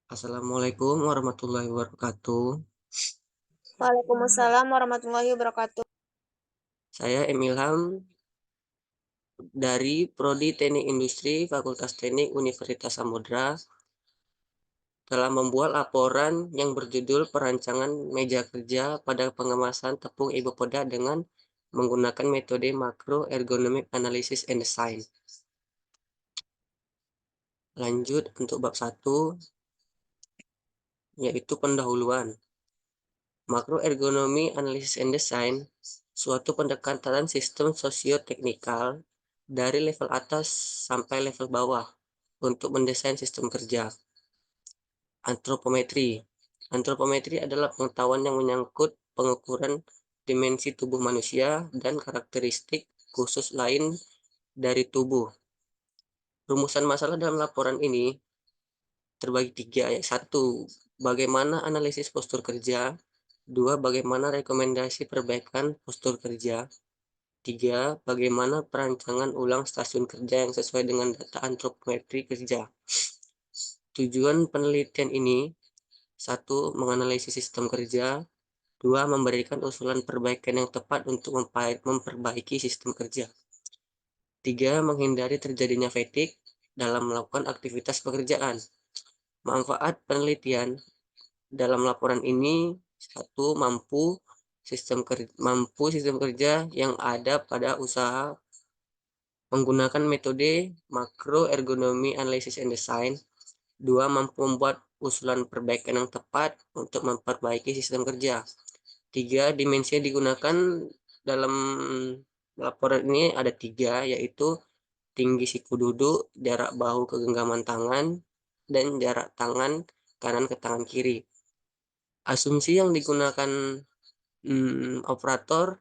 Assalamualaikum warahmatullahi wabarakatuh. Waalaikumsalam warahmatullahi wabarakatuh. Saya Emilham dari Prodi Teknik Industri Fakultas Teknik Universitas Samudra telah membuat laporan yang berjudul Perancangan Meja Kerja pada Pengemasan Tepung Ibu Poda dengan menggunakan metode Macroergonomic Analysis and Design. Lanjut untuk bab 1, yaitu pendahuluan. Macroergonomy Analysis and Design, suatu pendekatan sistem sosio-teknikal dari level atas sampai level bawah untuk mendesain sistem kerja. Antropometri. Antropometri adalah pengetahuan yang menyangkut pengukuran dimensi tubuh manusia dan karakteristik khusus lain dari tubuh. Rumusan masalah dalam laporan ini terbagi 3, yaitu 1. Bagaimana analisis postur kerja. 2. Bagaimana rekomendasi perbaikan postur kerja. 3. Bagaimana perancangan ulang stasiun kerja yang sesuai dengan data antropometri kerja. Tujuan penelitian ini: 1. Menganalisis sistem kerja. 2. Memberikan usulan perbaikan yang tepat untuk memperbaiki sistem kerja. 3. Menghindari terjadinya fatigue dalam melakukan aktivitas pekerjaan. Manfaat penelitian dalam laporan ini: 1. Mampu sistem kerja yang ada pada usaha menggunakan metode Macroergonomy Analysis and Design. 2. Mampu membuat usulan perbaikan yang tepat untuk memperbaiki sistem kerja. 3. Dimensi yang digunakan dalam laporan ini ada 3, yaitu tinggi siku duduk, jarak bahu ke genggaman tangan, dan jarak tangan kanan ke tangan kiri. Asumsi yang digunakan operator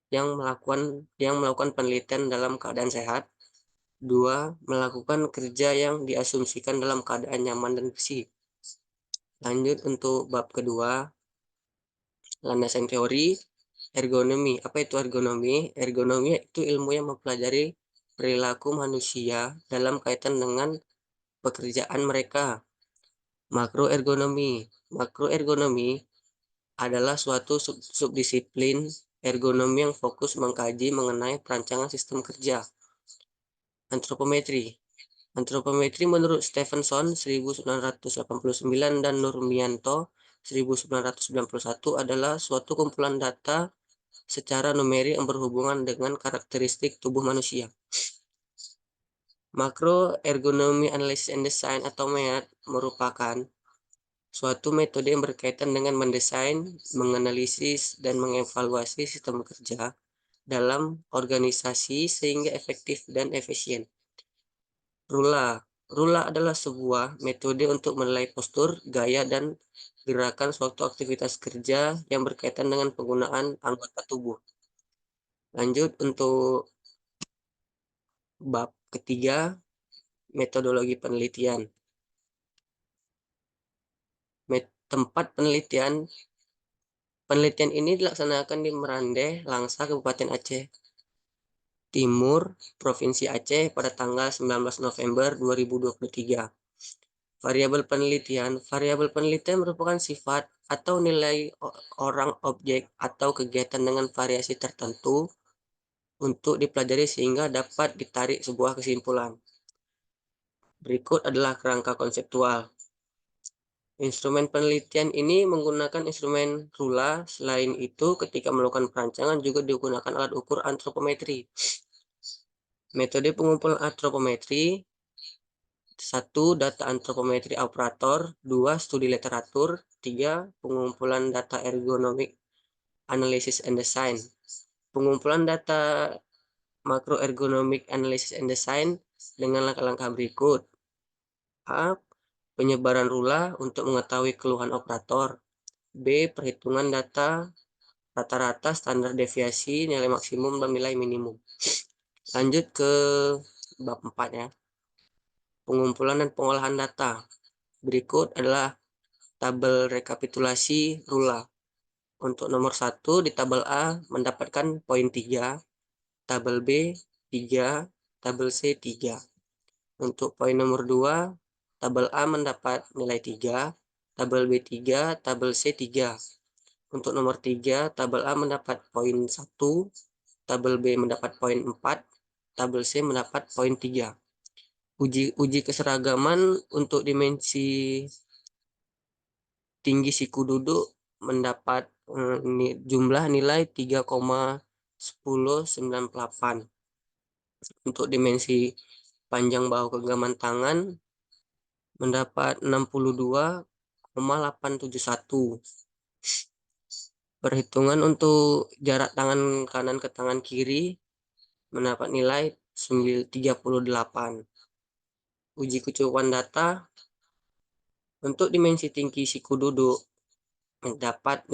yang melakukan penelitian dalam keadaan sehat. 2. Melakukan kerja yang diasumsikan dalam keadaan nyaman dan bersih. Lanjut untuk bab kedua, landasan teori ergonomi. Apa itu ergonomi? Ergonomi itu ilmu yang mempelajari perilaku manusia dalam kaitan dengan pekerjaan mereka. Makroergonomi. Makroergonomi adalah suatu subdisiplin ergonomi yang fokus mengkaji mengenai perancangan sistem kerja. Antropometri. Antropometri menurut Stephenson 1989 dan Nurmianto 1991 adalah suatu kumpulan data secara numerik yang berhubungan dengan karakteristik tubuh manusia. Macroergonomy Analysis and Design atau MEAD merupakan suatu metode yang berkaitan dengan mendesain, menganalisis, dan mengevaluasi sistem kerja dalam organisasi sehingga efektif dan efisien. Rula adalah sebuah metode untuk menilai postur, gaya, dan gerakan suatu aktivitas kerja yang berkaitan dengan penggunaan anggota tubuh. Lanjut untuk bab ketiga, metodologi penelitian. Tempat penelitian ini dilaksanakan di Merandeh, Langsa, Kabupaten Aceh Timur, Provinsi Aceh pada tanggal 19 November 2023. Variabel penelitian merupakan sifat atau nilai orang, objek, atau kegiatan dengan variasi tertentu untuk dipelajari sehingga dapat ditarik sebuah kesimpulan. Berikut adalah kerangka konseptual. Instrumen penelitian ini menggunakan instrumen rula. Selain itu, ketika melakukan perancangan juga digunakan alat ukur antropometri. Metode pengumpulan antropometri: 1. Data antropometri operator. 2. Studi literatur. 3. Pengumpulan data ergonomic analysis and design. Pengumpulan data macroergonomic analysis and design dengan langkah-langkah berikut. A. Penyebaran rula untuk mengetahui keluhan operator. B. Perhitungan data rata-rata, standar deviasi, nilai maksimum, dan nilai minimum. Lanjut ke bab 4 ya. Pengumpulan dan pengolahan data. Berikut adalah tabel rekapitulasi rula. Untuk nomor 1 di tabel A mendapatkan poin 3, tabel B 3, tabel C 3. Untuk poin nomor 2 tabel A mendapat nilai 3, tabel B 3, tabel C 3. Untuk nomor 3, tabel A mendapat poin 1, tabel B mendapat poin 4, tabel C mendapat poin 3. Uji keseragaman untuk dimensi tinggi siku duduk mendapat jumlah nilai 3,1098. Untuk dimensi panjang bahu genggaman tangan mendapat 62,871. Perhitungan untuk jarak tangan kanan ke tangan kiri mendapat nilai 38. Uji kecukupan data untuk dimensi tinggi siku duduk mendapat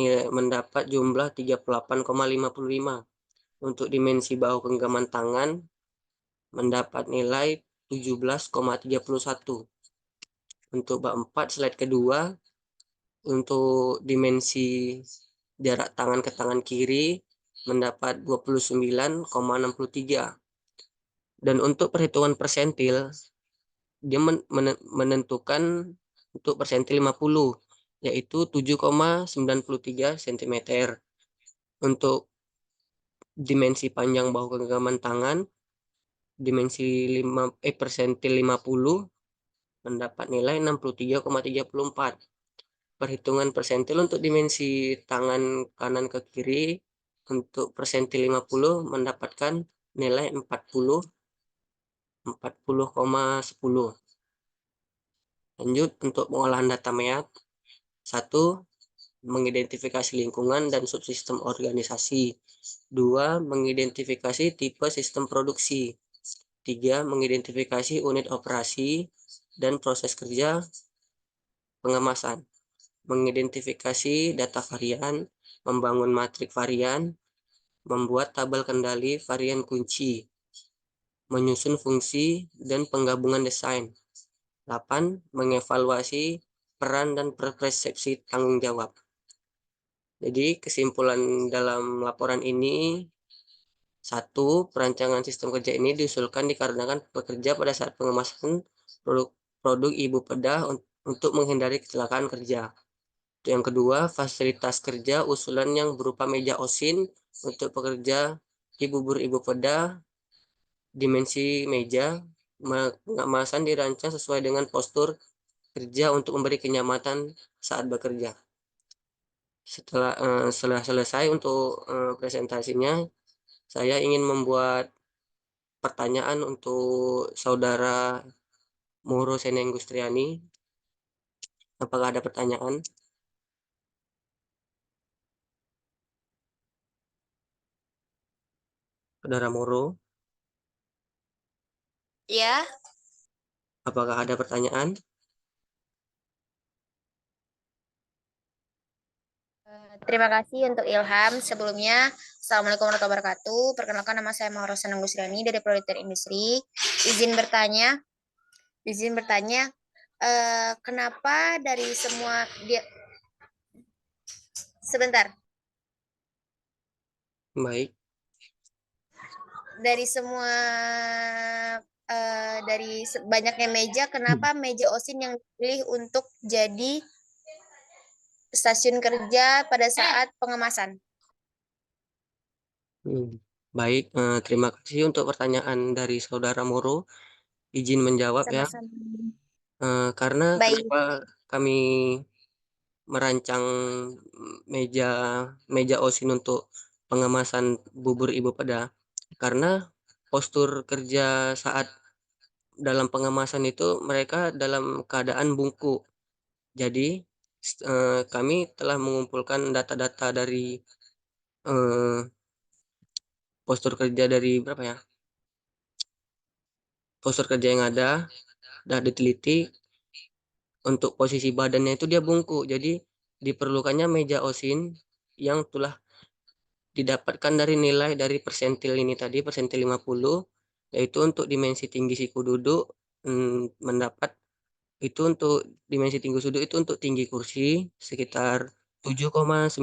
jumlah 38,55. Untuk dimensi bahu genggaman tangan mendapat nilai 17,31. Untuk bab 4 slide kedua, untuk dimensi jarak tangan ke tangan kiri mendapat 29,63. Dan untuk perhitungan persentil, dia menentukan untuk persentil 50, yaitu 7,93 cm. Untuk dimensi panjang bahu genggaman tangan, dimensi persentil 50 mendapat nilai 63,34. Perhitungan persentil untuk dimensi tangan kanan ke kiri untuk persentil 50 mendapatkan nilai 40,10. Lanjut untuk pengolahan data MEAT. 1. Mengidentifikasi lingkungan dan subsistem organisasi. 2. Mengidentifikasi tipe sistem produksi. 3. Mengidentifikasi unit operasi dan proses kerja pengemasan. Mengidentifikasi data varian, membangun matrik varian, membuat tabel kendali varian kunci, menyusun fungsi dan penggabungan desain. 8. Mengevaluasi peran dan persepsi tanggung jawab. Jadi kesimpulan dalam laporan ini, 1. Perancangan sistem kerja ini diusulkan dikarenakan pekerja pada saat pengemasan produk ibu pedah untuk menghindari kecelakaan kerja. Yang kedua, fasilitas kerja usulan yang berupa meja osin untuk pekerja di bubur ibu pedah, dimensi meja, pengemasan dirancang sesuai dengan postur kerja untuk memberi kenyamanan saat bekerja. Setelah selesai untuk presentasinya, saya ingin membuat pertanyaan untuk saudara Muro Seneng Gustriani. Apakah ada pertanyaan? Saudara Muro, Ya, apakah ada pertanyaan? terima kasih untuk Ilham. Sebelumnya, Assalamualaikum warahmatullahi wabarakatuh. Perkenalkan nama saya Mauro Senang Gusriani dari Proliter Industri. Izin bertanya, kenapa dari semua sebentar, Baik. dari semua dari banyaknya meja, kenapa meja OSIN yang dipilih untuk jadi stasiun kerja pada saat pengemasan? Baik, terima kasih untuk pertanyaan dari saudara Muro. Izin menjawab ya. Sama-sama. Karena Baik. kenapa kami merancang meja meja osin untuk pengemasan bubur ibu pedah? Karena postur kerja saat dalam pengemasan itu mereka dalam keadaan bungkuk. Jadi kami telah mengumpulkan data-data dari eh, postur kerja dari berapa ya? Postur kerja yang ada, sudah diteliti untuk posisi badannya itu dia bungkuk. Jadi diperlukannya meja osin yang telah didapatkan dari nilai dari persentil ini tadi, persentil 50, yaitu untuk dimensi tinggi siku duduk mendapat itu untuk dimensi tinggi sudut itu untuk tinggi kursi sekitar 7,93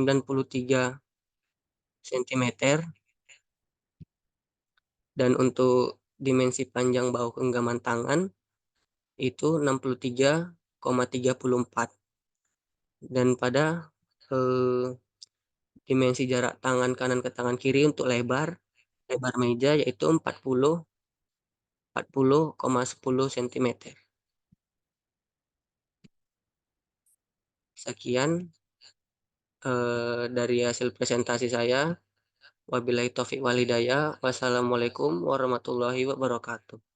cm dan untuk dimensi panjang bahu genggaman tangan itu 63,34, dan pada dimensi jarak tangan kanan ke tangan kiri untuk lebar meja yaitu 40,10 cm. Sekian dari hasil presentasi saya. Wabillahi taufiq walhidayah. Wassalamualaikum warahmatullahi wabarakatuh.